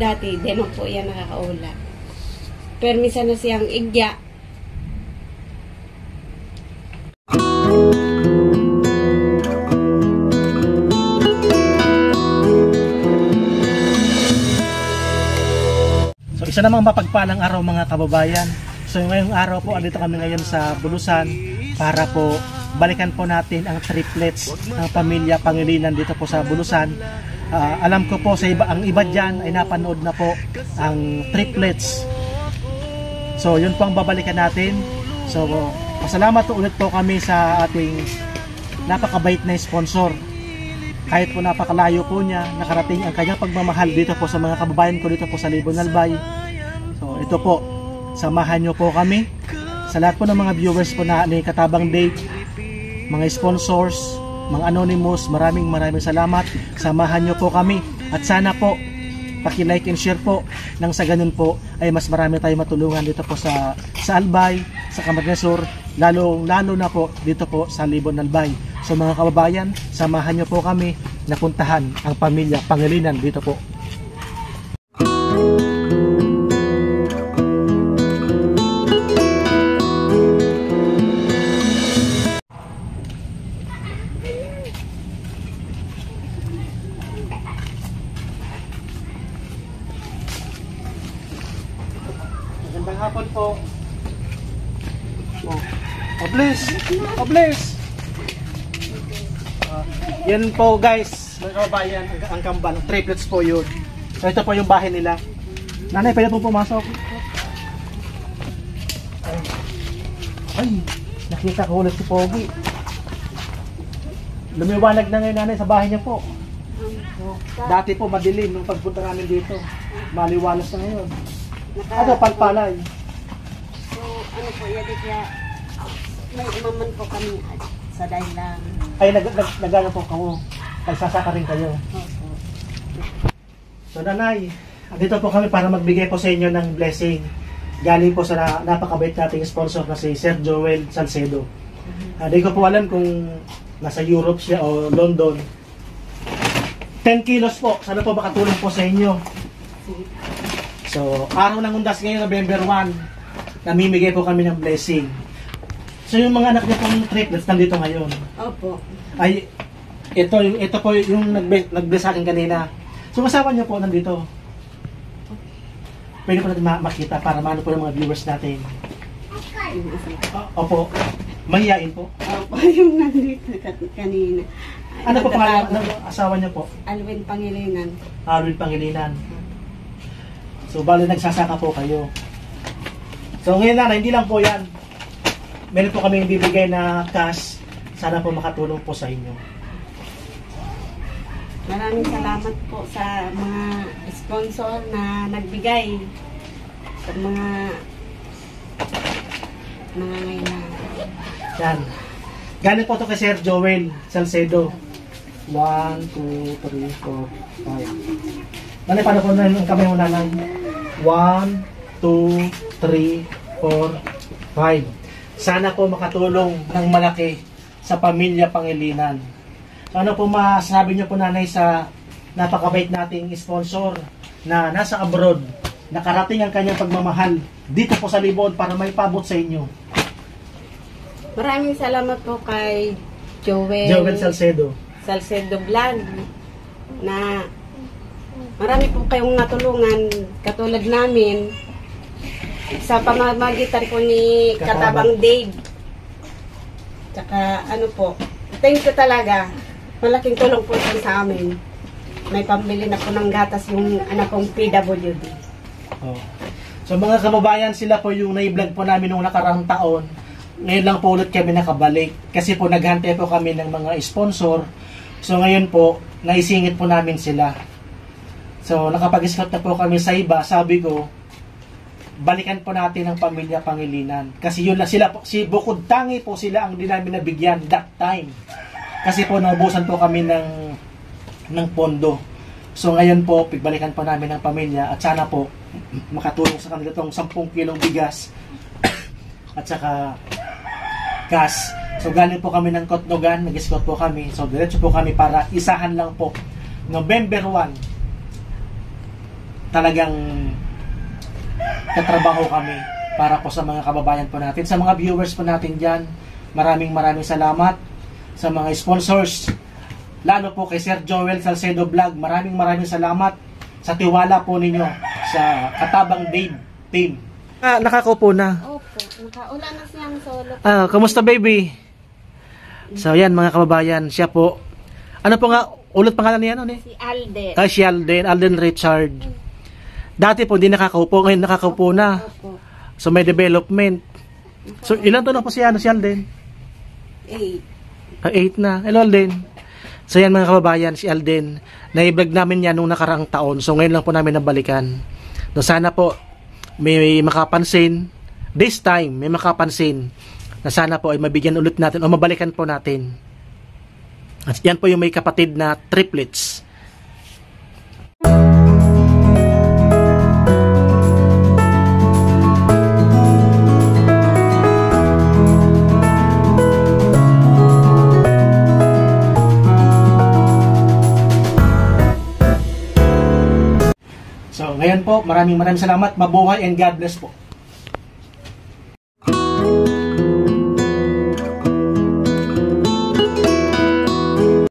dati, di naman po yan nakakaula. Pero minsan na siyang igya. So isa namang mapagpalang araw mga kababayan. So ngayong araw po, andito kami ngayon sa Bulusan para po balikan po natin ang triplets ng pamilya Pangilinan dito po sa Bulusan. Alam ko po sa ang iba dyan ay napanood na po ang triplets. So yun po ang babalikan natin. So pasalamat po ulit po kami sa ating napakabait na sponsor. Kahit po napakalayo po niya, nakarating ang kanyang pagmamahal dito po sa mga kababayan ko dito po sa Libon Albay. So ito po, samahan nyo po kami. Sa lahat po ng mga viewers po na ni Katabang Dave, mga sponsors, mga anonymous, maraming salamat. Samahan nyo po kami at sana po paki-like and share po nang sa ganun po ay mas marami tayong matulungan dito po sa Albay, sa Camarines Sur, lalo na po dito po sa Libon Albay. So mga kababayan, samahan nyo po kami na puntahan ang pamilya Pangilinan dito po. Magandang hapon po. Oh bless. Yan po guys, mga kababayan, ang kambal, triplets po yun. So ito po yung bahay nila. Nanay, pwede po pumasok. Ay, nakita ko ulit si Pogi. Lumiwanag na ngayon nanay sa bahay niya po. Dati po madilim nung pagpunta namin dito. Maliwalas na ngayon. Ano, palpalay. So, ano po, yadi kaya may imaman po kami sa dahil lang. Ay, nagano po kayo. Pagsasaka rin kayo. So, nanay, dito po kami para magbigay po sa inyo ng blessing. Galing po sa napakabait nating sponsor na si Sir Joel Salcedo. Hindi ko po alam kung nasa Europe siya o London. 10 kilos po. Sana po makatulong po sa inyo. So, araw ng undas ngayon, November 1, namimigay po kami ng blessing. So, yung mga anak niyo pong triplets nandito ngayon. Opo. Ay, ito po yung nag-bless sa akin kanina. So, kasama niyo po nandito. Pwede po natin makita para maano po ng mga viewers natin. Opo. Mahihain po. Opo, yung nandito kanina. Ano po pangalan ng asawa niyo po? Alwin Pangilinan. Alwin Pangilinan. So, bali nagsasaka po kayo. So, ngayon na, hindi lang po yan. Meron po kami bibigay na cash. Sana po makatulong po sa inyo. Maraming salamat po sa mga sponsor na nagbigay sa mga ngayon. Yan. Galing po ito kay Sir Joel Salcedo. 1, 2, 3, 4, 5. Nanay, paano po na yung kamay mo na lang? 1, 2, 3, 4, 5. Sana po makatulong ng malaki sa pamilya Pangilinan. So ano po masasabi niyo po nanay sa napakabait nating sponsor na nasa abroad, nakarating ang kanyang pagmamahal dito po sa Libon para may pabot sa inyo? Maraming salamat po kay Joel Salcedo Vlog na marami po kayong natulungan katulad namin sa pamamagitan po ni Katabang Dave. Tsaka ano po, thank you talaga. Malaking tulong po ito sa amin. May pambili na po ng gatas yung anak kong PWD. Oh. So mga kababayan, sila po yung na-vlog po namin noong nakarang taon. Ngayon lang po ulit kami nakabalik. Kasi po naghantay po kami ng mga sponsor. So ngayon po, naisingit po namin sila. So nakapag-scout na po kami sa iba. Sabi ko, balikan po natin ang pamilya Pangilinan. Kasi yun lang sila po, si bukod tangi po sila ang di namin nabigyan that time. Kasi po naubusan po kami ng pondo. So ngayon po, pigbalikan po namin ang pamilya at sana po makatulong sa kanila itong 10 kilong bigas at saka gas. So galing po kami ng Kotnogan, nag-scout po kami. So diretso po kami para isahan lang po November 1 talagang katrabaho kami para po sa mga kababayan po natin. Sa mga viewers po natin dyan, maraming salamat. Sa mga sponsors, lalo po kay Sir Joel Salcedo Vlog, maraming salamat sa tiwala po ninyo sa Katabang Babe team. Nakakaupo na. Opo, nakaula na siyang solo. Kamusta baby? So yan mga kababayan, siya po. Ano po nga, ulit pangalan niya? Ano, Si Alden. si Alden Richard. Dati po hindi nakakaupo, ngayon nakakaupo na. Opo. So may development. So ilan to na po si Alden? 8. 8 na. Hello Alden. So yan mga kababayan, si Alden. Na-vlog namin yan nung nakaraang taon. So ngayon lang po namin nabalikan. So sana po may makapansin. This time may makapansin na sana po ay mabigyan ulit natin o mabalikan po natin. At yan po yung may kapatid na triplets. So, ngayon po, maraming salamat. Mabuhay and God bless po.